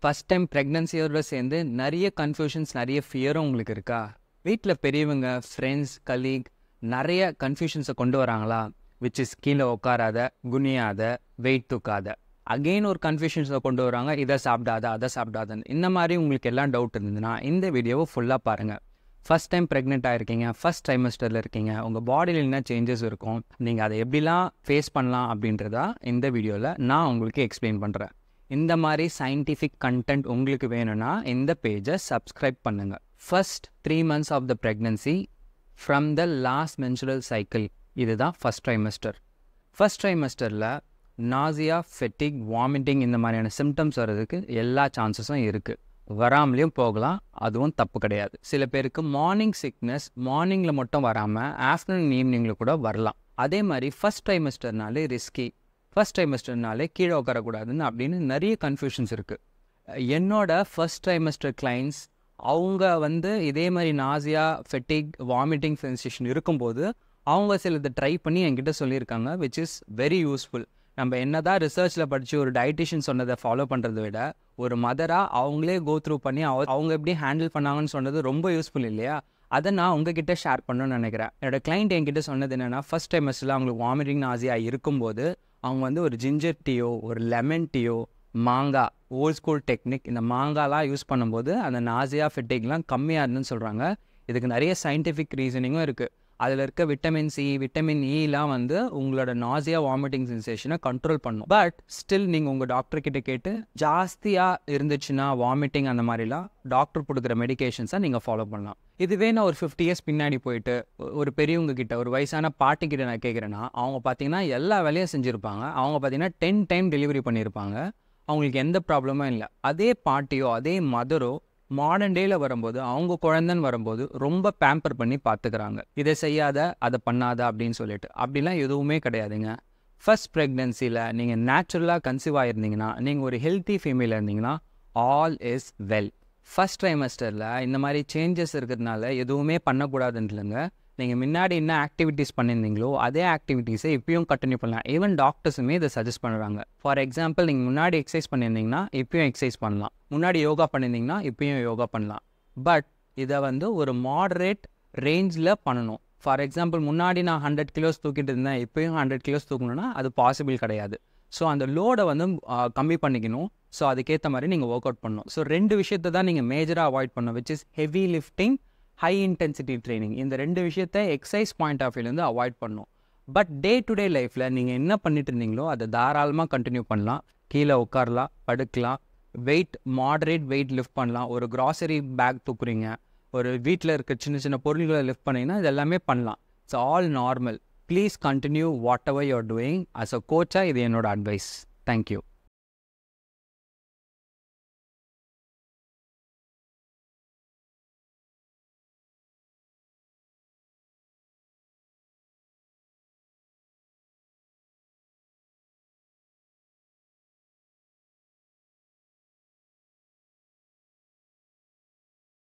First time ப்ரெக்னன்சியோட சேர்ந்து நிறைய confusions, நிறைய ஃபியரும் உங்களுக்கு இருக்கா? வீட்டில் பெரியவங்க, ஃப்ரெண்ட்ஸ், கலீக் நிறைய கன்ஃபியூஷன்ஸை கொண்டு வராங்களா? விச் இஸ் கீழே உட்காராத, குனியாத, வெயிட் தூக்காத. அகெயின் ஒரு கன்ஃபியூஷன்ஸை கொண்டு வராங்க, இதை சாப்பிடாத, அதை சாப்பிடாதன்னு. இந்த மாதிரி உங்களுக்கு எல்லாம் டவுட் இருந்ததுன்னா இந்த வீடியோவை ஃபுல்லாக பாருங்கள். ஃபஸ்ட் டைம் ப்ரெக்னென்ட்டாக இருக்கீங்க, ஃபஸ்ட் ட்ரைமஸ்டரில் இருக்கீங்க, உங்கள் பாடியில் என்ன சேஞ்சஸ் இருக்கும், நீங்கள் அதை எப்படிலாம் ஃபேஸ் பண்ணலாம் அப்படின்றதா இந்த வீடியோவில் நான் உங்களுக்கு எக்ஸ்பிளைன் பண்ணுறேன். இந்த மாதிரி சயின்டிஃபிக் கண்டென்ட் உங்களுக்கு வேணும்னா இந்த பேஜை சப்ஸ்கிரைப் பண்ணுங்கள். First 3 months of the pregnancy from the last menstrual cycle, இதுதான் ஃபஸ்ட் ட்ரைமஸ்டர். ஃபஸ்ட் ட்ரைமஸ்டரில் நாசியா, ஃபெட்டிக், வாமிட்டிங் இந்த மாதிரியான சிம்டம்ஸ் வர்றதுக்கு எல்லா சான்சஸும் இருக்குது. வராமலேயும் போகலாம், அதுவும் தப்பு கிடையாது. சில பேருக்கு மார்னிங் சிக்னஸ் மார்னிங்கில் மட்டும் வராமல் ஆஃப்டர்நூன், ஈவினிங்கில் கூட வரலாம். அதே மாதிரி ஃபஸ்ட் ட்ரைமஸ்டர்னாலே ரிஸ்கி, ஃபஸ்ட் ட்ரைமஸ்டர்னாலே கீழே உட்காரக்கூடாதுன்னு அப்படின்னு நிறைய கன்ஃபியூஷன்ஸ் இருக்குது. என்னோட ஃபஸ்ட் ட்ரைமஸ்டர் கிளைண்ட்ஸ் அவங்க இதே மாதிரி நாசியா, ஃபெட்டிக், வாமிட்டிங் சென்சேஷன் இருக்கும்போது அவங்க சிலதை ட்ரை பண்ணி என்கிட்ட சொல்லியிருக்காங்க, விச் இஸ் வெரி யூஸ்ஃபுல். நம்ம என்னதான் ரிசர்ச்சில் படித்து ஒரு டயட்டிஷியன் சொன்னதை ஃபாலோ பண்ணுறதை விட ஒரு மதராக அவங்களே கோ த்ரூ பண்ணி அவங்க எப்படி ஹேண்டில் பண்ணாங்கன்னு சொன்னது ரொம்ப யூஸ்ஃபுல் இல்லையா? அதை நான் உங்ககிட்ட ஷேர் பண்ணணும்னு நினைக்கிறேன். என்னோடய கிளைண்ட் என்கிட்ட சொன்னது என்னென்னா, ஃபஸ்ட் டைமஸ்டில் அவங்களுக்கு வாமிட்டிங், நாசியா இருக்கும்போது அவங்க ஒரு ஜிஞ்சர் டீயோ, ஒரு லெமன் டீயோ, மாங்காய், ஓல்ட் ஸ்கூல் டெக்னிக், இந்த மாங்காய்லாம் யூஸ் பண்ணும்போது அந்த நாசியா, ஃபெட்டிக்லாம் கம்மியாக இருந்துன்னு சொல்கிறாங்க. இதுக்கு நிறைய சயின்டிஃபிக் ரீசனிங்கும் இருக்குது. அதில் இருக்க விட்டமின் சி, விட்டமின் இலாம் உங்களோட நாசியா, வாமிட்டிங் சென்சேஷனை கண்ட்ரோல் பண்ணும். பட் ஸ்டில் நீங்கள் உங்கள் டாக்டர்கிட்ட கேட்டு ஜாஸ்தியாக இருந்துச்சுன்னா வாமிட்டிங் அந்த மாதிரிலாம் டாக்டர் கொடுக்குற மெடிகேஷன்ஸை நீங்கள் ஃபாலோ பண்ணலாம். இதுவே நான் ஒரு 50 years பின்னாடி போயிட்டு ஒரு பெரியவங்க கிட்ட, ஒரு வயசான பாட்டிக்கிட்ட நான் கேட்குறேன்னா, அவங்க பார்த்தீங்கன்னா எல்லா வேலையும் செஞ்சுருப்பாங்க. அவங்க பார்த்தீங்கன்னா 10 time டெலிவரி பண்ணியிருப்பாங்க. அவங்களுக்கு எந்த ப்ராப்ளமும் இல்லை. அதே பாட்டியோ அதே மதரோ மாடர்ன் டேயில் வரும்போது அவங்க குழந்தைன்னு வரும்போது ரொம்ப பேம்பர் பண்ணி பார்த்துக்கிறாங்க. இதை செய்யாத, அதை பண்ணாத அப்படின்னு சொல்லிட்டு. அப்படிலாம் எதுவுமே கிடையாதுங்க. ஃபர்ஸ்ட் ப்ரெக்னன்சியில் நீங்கள் நேச்சுரலாக கன்சீவ் ஆகிருந்தீங்கன்னா, நீங்கள் ஒரு ஹெல்த்தி ஃபீமேல் இருந்தீங்கன்னா ஆல் இஸ் வெல். ஃபஸ்ட் ட்ரைமஸ்டரில் இந்த மாதிரி சேஞ்சஸ் இருக்கிறதுனால எதுவுமே பண்ணக்கூடாதுன்னு இல்லைங்க. நீங்கள் முன்னாடி என்ன ஆக்டிவிட்டீஸ் பண்ணியிருந்தீங்களோ அதே ஆக்டிவிட்டீஸை இப்பயும் கண்டினியூ பண்ணலாம். ஈவன் டாக்டர்ஸுமே இதை சஜஸ்ட் பண்ணுறாங்க. ஃபார் எக்ஸாம்பிள், நீங்கள் முன்னாடி எக்ஸசைஸ் பண்ணியிருந்தீங்கன்னா இப்பயும் எக்ஸசைஸ் பண்ணலாம். முன்னாடி யோகா பண்ணியிருந்தீங்கன்னா இப்பயும் யோகா பண்ணலாம். பட் இதை ஒரு மாடரேட் ரேஞ்சில் பண்ணணும். ஃபார் எக்ஸாம்பிள், முன்னாடி நான் 100 kilos தூக்கிட்டு இருந்தேன், இப்பயும் 100 kilos தூக்கணும்னா அது பாசிபிள் கிடையாது. ஸோ அந்த லோடை கம்மி பண்ணிக்கணும். ஸோ அதுக்கேற்ற மாதிரி நீங்கள் ஒர்க் அவுட் பண்ணணும். ஸோ 2 விஷயத்தை தான் நீங்கள் மேஜராக அவாய்ட் பண்ணணும், which is heavy lifting, high intensity training. இந்த 2 விஷயத்தை எக்ஸசைஸ் பாயிண்ட் ஆஃப் வியூலேருந்து அவாய்ட் பண்ணணும். பட் டே டு டே லைஃப்பில் நீங்கள் என்ன பண்ணிட்டு இருந்தீங்களோ அதை தாராளமாக கண்டினியூ பண்ணலாம். கீழே உட்காரலாம், படுக்கலாம், வெயிட் மாடரேட் வெயிட் லிஃப்ட் பண்ணலாம். ஒரு கிராசரி பேக் தூக்குறீங்க, ஒரு வீட்டில் இருக்க சின்ன சின்ன பொருள்களை லிஃப்ட் பண்ணிங்கன்னா இது எல்லாமே பண்ணலாம். It's all normal. Please continue whatever you are doing. As a கோச்சாக இது என்னோட அட்வைஸ். தேங்க்யூ.